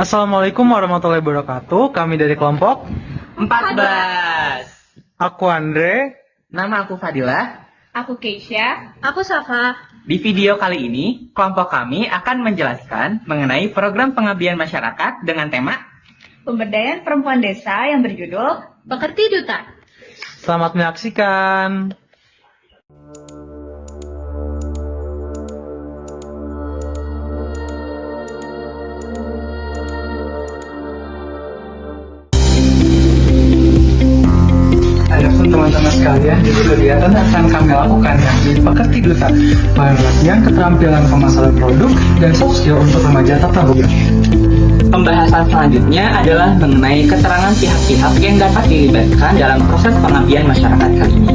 Assalamualaikum warahmatullahi wabarakatuh. Kami dari kelompok 14. Aku Andre. Nama aku Fadilah. Aku Keisha. Aku Safa. Di video kali ini, kelompok kami akan menjelaskan mengenai program pengabdian masyarakat dengan tema Pemberdayaan perempuan desa yang berjudul Pekerti Duta. Selamat menyaksikan. Adapun teman-teman sekalian, jadi kegiatan yang akan kami lakukan yakni Pekerti Duta, pelatihan keterampilan pemasaran produk dan soft skill untuk remaja tata boga. Pembahasan selanjutnya adalah mengenai keterangan pihak-pihak yang dapat dilibatkan dalam proses pengabdian masyarakat kali ini.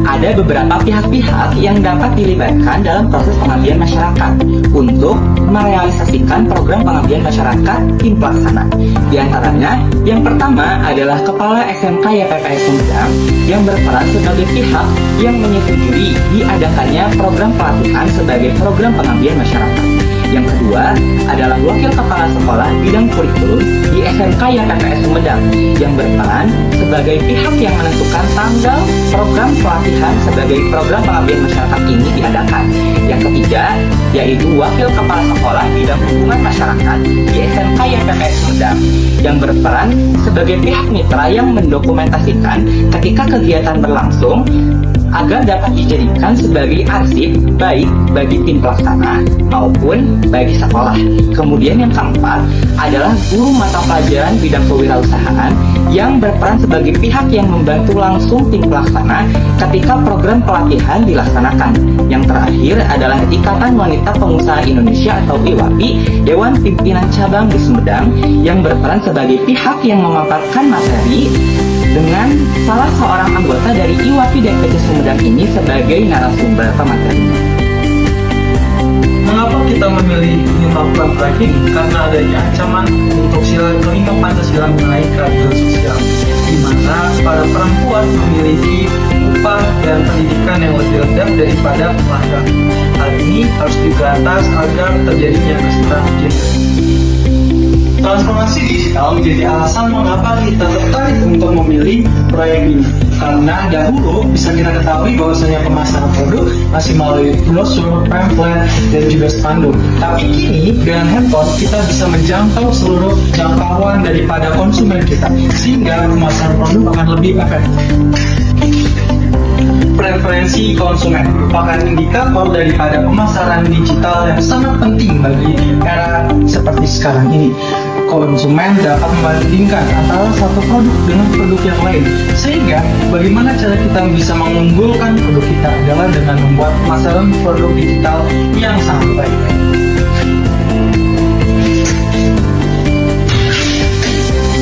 Ada beberapa pihak-pihak yang dapat dilibatkan dalam proses pengabdian masyarakat untuk merealisasikan program pengabdian masyarakat tim pelaksana. Di antaranya, yang pertama adalah Kepala SMK YPPS Sumedang yang berperan sebagai pihak yang menyetujui diadakannya program pelatihan sebagai program pengabdian masyarakat. Yang kedua adalah Wakil Kepala Sekolah Bidang Kurikulum di SMK YPPS Sumedang yang berperan sebagai pihak yang menentukan tanggal program pelatihan sebagai program pengabdian masyarakat ini diadakan. Yang ketiga yaitu Wakil Kepala Sekolah Bidang Hubungan Masyarakat di SMK YPPS Sumedang yang berperan sebagai pihak mitra yang mendokumentasikan ketika kegiatan berlangsung agar dapat dijadikan sebagai arsip baik bagi tim pelaksana maupun bagi sekolah. Kemudian yang keempat adalah guru mata pelajaran bidang kewirausahaan yang berperan sebagai pihak yang membantu langsung tim pelaksana ketika program pelatihan dilaksanakan. Yang terakhir adalah Ikatan Wanita Pengusaha Indonesia atau IWAPI, Dewan Pimpinan Cabang di Sumedang yang berperan sebagai pihak yang memaparkan materi dengan salah seorang anggota dari IWAPI DPC Sumedang ini sebagai narasumber pemateri. Mengapa kita memilih melakukan proyek ini? Karena adanya ancaman untuk sila kelima Pancasila mengenai keadilan sosial, di mana para perempuan memiliki upah dan pendidikan yang lebih rendah daripada laki-laki. Hal ini harus diberantas agar terjadinya kesetaraan gender. Transformasi digital menjadi alasan mengapa kita tertarik untuk memilih proyek ini. Karena dahulu bisa kita ketahui bahwasanya pemasaran produk masih melalui brosur, pamflet, dan juga spanduk. Tapi kini dengan handphone kita bisa menjangkau seluruh jangkauan daripada konsumen kita, sehingga pemasaran produk akan lebih efektif. Preferensi konsumen merupakan indikator daripada pemasaran digital yang sangat penting bagi era seperti sekarang ini. Konsumen dapat membandingkan antara satu produk dengan produk yang lain, sehingga bagaimana cara kita bisa mengunggulkan produk kita adalah dengan membuat pemasaran produk digital yang sangat baik.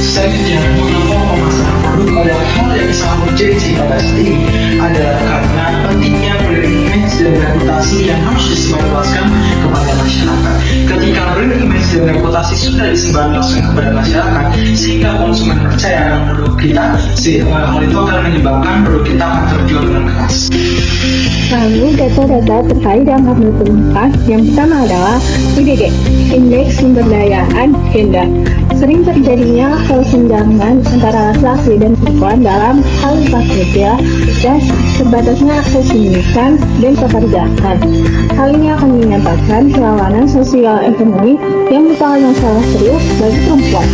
Selanjutnya, mengapa pemasaran produk adalah hal yang sangat urgensi pada saat ini adalah karena pentingnya brand image dan reputasi yang harus disebarluaskan kepada masyarakat. Ketika brand image dan reputasi sudah disebarluaskan kepada masyarakat, sehingga konsumen percaya dengan produk kita, hal itu akan menyebabkan produk kita akan terjual dengan keras. Lalu data-data terkait yang kami temukan, yang pertama adalah IDG, Indeks Pemberdayaan Gender. Sering terjadinya kesenjangan antara laki-laki dan perempuan dalam kualitas kerja dan terbatasnya akses pendidikan dan pekerjaan. Hal ini akan menyebabkan kerawanan sosial ekonomi yang merupakan masalah serius bagi perempuan.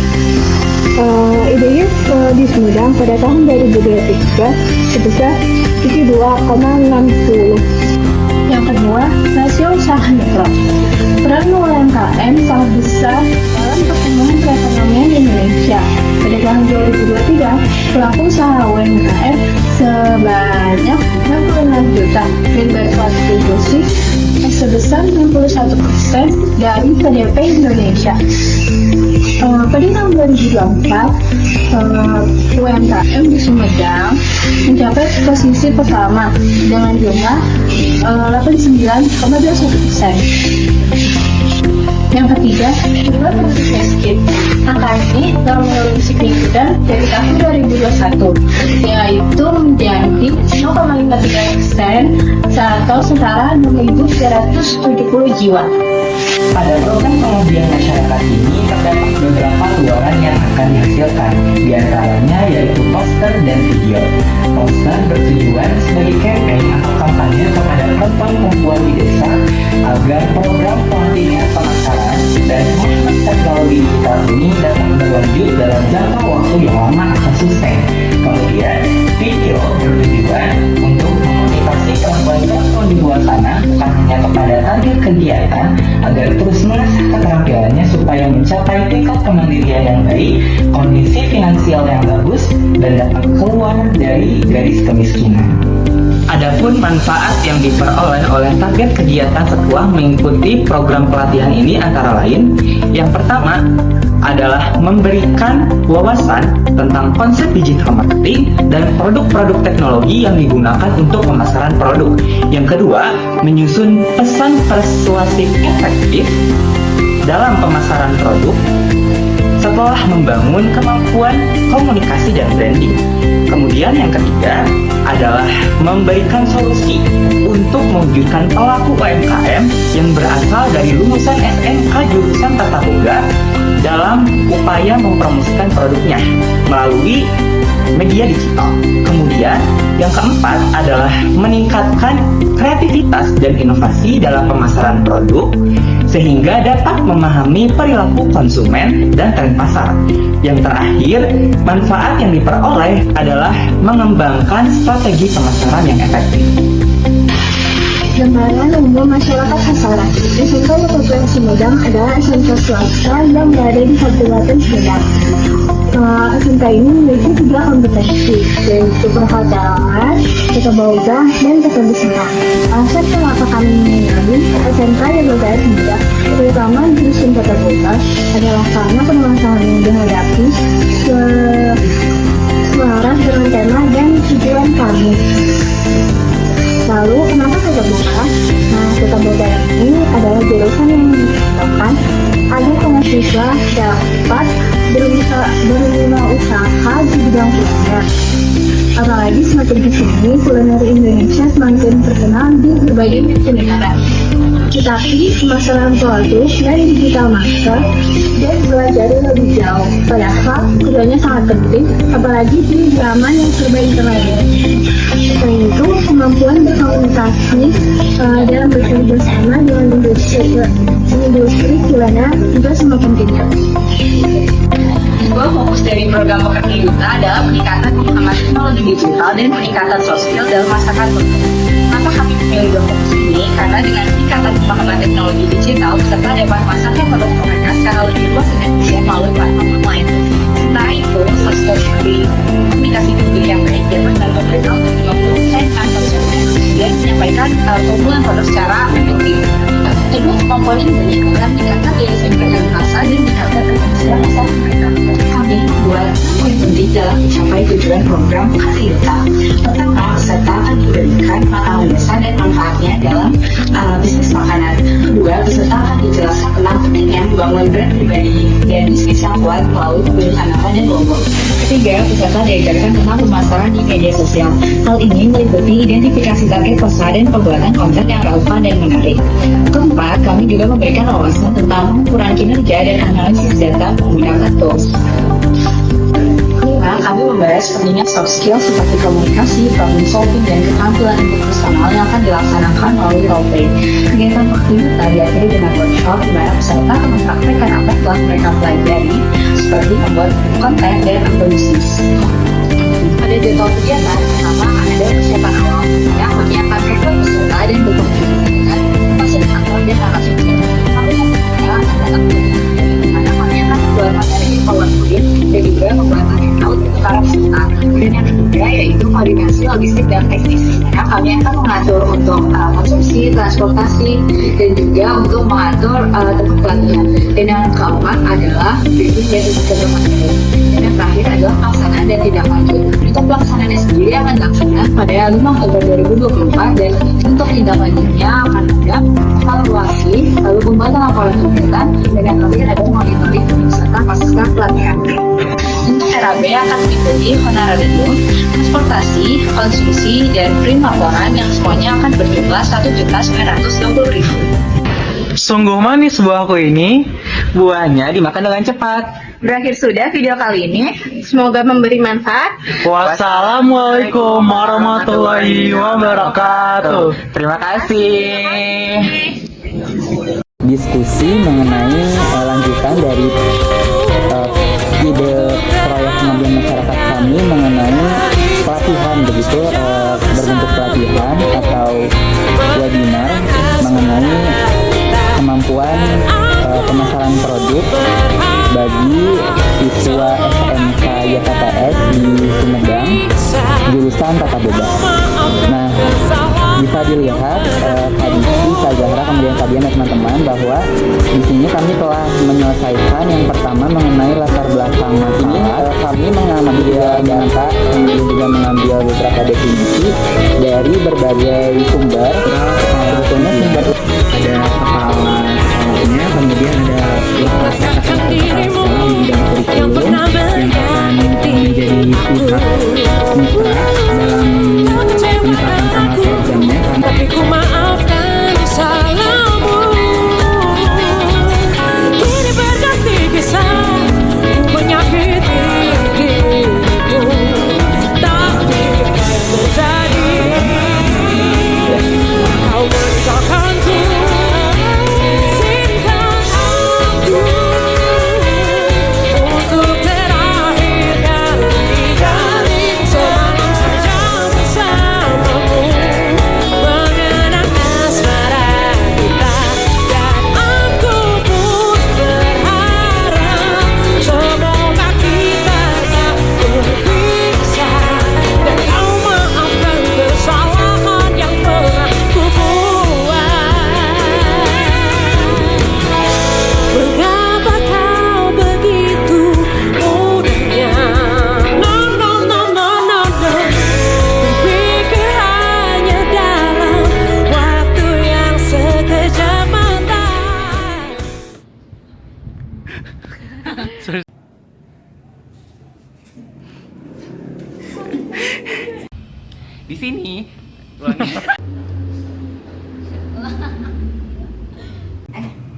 IDG di Sumedang pada tahun 2023 sebesar 72,60. Yang kedua, rasio usaha mikro. Peran UMKM sangat besar dalam perkembangan perekonomian Indonesia. Pada tahun 2023, pelaku usaha UMKM sebanyak 66 juta dan berkontribusi sebesar 61% dari PDB Indonesia. Pada tahun 2024, UMKM di Sumedang mencapai posisi pertama dengan jumlah 89,21%. Yang ketiga, jumlah penduduk miskin. Angka ini telah menurun signifikan dari tahun 2021, yaitu menjadi 0,53% atau setara 6.370 jiwa. Pada program pengabdian masyarakat ini terdapat beberapa luaran yang akan dihasilkan, di antaranya yaitu poster dan video. Poster bertujuan sebagai campaign atau kampanye kepada perempuan-perempuan di desa agar program pelatihan pemasaran dan manfaat teknologi digital ini dapat berlanjut dalam jangka waktu yang lama atau sustain. Kemudian, video bertujuan untuk memotivasi perempuan-perempuan di luar sana bukan hanya kepada target kegiatan agar terus mengasah keterampilannya supaya mencapai tingkat kemandirian yang baik, kondisi finansial yang bagus, dan dapat keluar dari garis kemiskinan. Adapun manfaat yang diperoleh oleh target kegiatan setelah mengikuti program pelatihan ini antara lain, yang pertama adalah memberikan wawasan tentang konsep digital marketing dan produk-produk teknologi yang digunakan untuk pemasaran produk. Yang kedua, menyusun pesan persuasif efektif dalam pemasaran produk setelah membangun kemampuan komunikasi dan branding. Kemudian yang ketiga adalah memberikan solusi untuk mewujudkan pelaku UMKM yang berasal dari lulusan SMK jurusan Tata Boga dalam upaya mempromosikan produknya melalui media digital. Kemudian yang keempat adalah meningkatkan kreativitas dan inovasi dalam pemasaran produk sehingga dapat memahami perilaku konsumen dan tren pasar. Yang terakhir, manfaat yang diperoleh adalah mengembangkan strategi pemasaran yang efektif. Gambaran umum masyarakat sasaran. SMK Kabupaten Sumedang adalah SMK swasta yang berada di Kabupaten Sumedang. SMK ini memiliki 3 kompetensi, yaitu perhotelan, tata boga, dan tata busana. Alasan kenapa kami memilih SMK yang bergaya Sumedang, terutama jurusan tata boga, adalah karena permasalahan yang dihadapi selaras dengan tema dan tujuan kami. Lalu, kenapa tata boga? Tata boga ini adalah jurusan yang diciptakan agar mahasiswa dapat berwirausaha di bidang kuliner. Apalagi semakin kesini, kuliner Indonesia semakin terkenal di berbagai negara. Tetapi permasalahan produk dan digital marketer dan belajar lebih jauh. Padahal keduanya sangat penting, apalagi di zaman yang serba internet. Selain itu, kemampuan berkomunikasi dalam bekerja sama dengan industri kuliner juga semakin tinggi. Dua fokus dari program pekerja Duta adalah peningkatan pemahaman teknologi digital dan peningkatan soft skill dalam masyarakat. Kenapa kami memilih dua fokus ini? Karena dengan peningkatan pemahaman teknologi digital, peserta dapat memasarkan produk mereka secara lebih luas dan efisien melalui platform online. Sementara itu, soft skill seperti komunikasi publik yang baik dapat membantu mereka untuk membangun konsumen dan menyampaikan keunggulan produk secara efektif. Kedua komponen ini adalah meningkatkan daya saing rasa dan meningkatkan keberhasilan pasar mereka. Kami membuat poin penting dalam mencapai tujuan program pekerja Duta. Pertama, peserta akan diberikan pengalaman dasar dan manfaatnya dalam bisnis makanan. Kedua, peserta akan dijelaskan tentang pentingnya membangun brand pribadi dan bisnis yang kuat melalui pembentukan nama dan logo. Ketiga, peserta diajarkan tentang pemasaran di media sosial. Hal ini meliputi identifikasi target pasar dan pembuatan konten yang relevan dan menarik. Keempat, kami juga memberikan wawasan tentang pengukuran kinerja dan analisis data menggunakan tools. Kelima, kami membahas pentingnya soft skill seperti komunikasi, problem solving, dan keterampilan interpersonal yang akan dilaksanakan melalui role play. Kegiatan pekerja Duta diakhiri dengan workshop di mana peserta akan mempraktekkan apa yang telah mereka pelajari, seperti membuat konten dan berbisnis. Pada jadwal kegiatan, pertama ada persiapan awal yang menyiapkan profil peserta dan bekerja dengan fasilitator dan narasumber. Kami mempunyai anak-anak di mana kami akan membuat materi PowerPoint dan juga pembuatan handout para peserta. Dan yang ketiga yaitu koordinasi logistik dan teknis. Kami akan mengatur untuk konsumsi konsumsi, transportasi, dan juga untuk mengatur tempat pelatihan. Dan yang keempat adalah briefing dan juga materi. Dan yang terakhir adalah pelaksanaan dan tindak lanjut. Untuk pelaksanaannya sendiri akan dilaksanakan pada 5 Oktober 2024 dan untuk tindak lanjutnya akan ada evaluasi, lalu pembuatan laporan kegiatan, dan yang terakhir adalah monitoring serta pasca pelatihan. Untuk RAB akan mengikuti honorarium, transportasi, konsumsi, dan print laporan yang semuanya akan berjumlah Rp1.920.000. Sungguh manis buahku ini, buahnya dimakan dengan cepat. Berakhir sudah video kali ini. Semoga memberi manfaat. Wassalamualaikum warahmatullahi wabarakatuh. Terima kasih. Diskusi mengenai lanjutan dari ide proyek pengabdian masyarakat kami mengenai pelatihan begitu, berbentuk pelatihan atau webinar mengenai kemampuan pemasaran produk bagi siswa SMK YKTS di Sumedang jurusan Tata Boga. Nah, bisa dilihat Kak Zahra kemudian Kak Dian dan teman-teman bahwa di sini kami telah menyelesaikan yang pertama mengenai latar belakang masalah. Kami mengambil data kemudian juga mengambil beberapa definisi dari berbagai sumber. Sebetulnya sumber ada kepala sekolahnya, kemudian ada kepala sekolah di bidang kurikulum yang akan menjadi pihak mitra dalam penetapan tanggal programnya. Tapi ku maafkan salahmu. Kini berganti kisah, ku menyakiti diriku. Tapi apa yang terjadi? Kau meninggalkanku, izinkan aku untuk terakhir kali selalu saja bersamamu. Mengenang asmara kita, dan aku pun berharap semoga kita tak berpisah, dan kau maafkan kesalahan yang pernah ku buat. Mengapa kau begitu mudahnya berpikir hanya dalam waktu yang sekejap mata? Di sini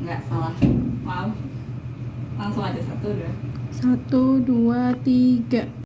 Nggak salah, maaf. Langsung aja 1, 2. 1, 2, 3.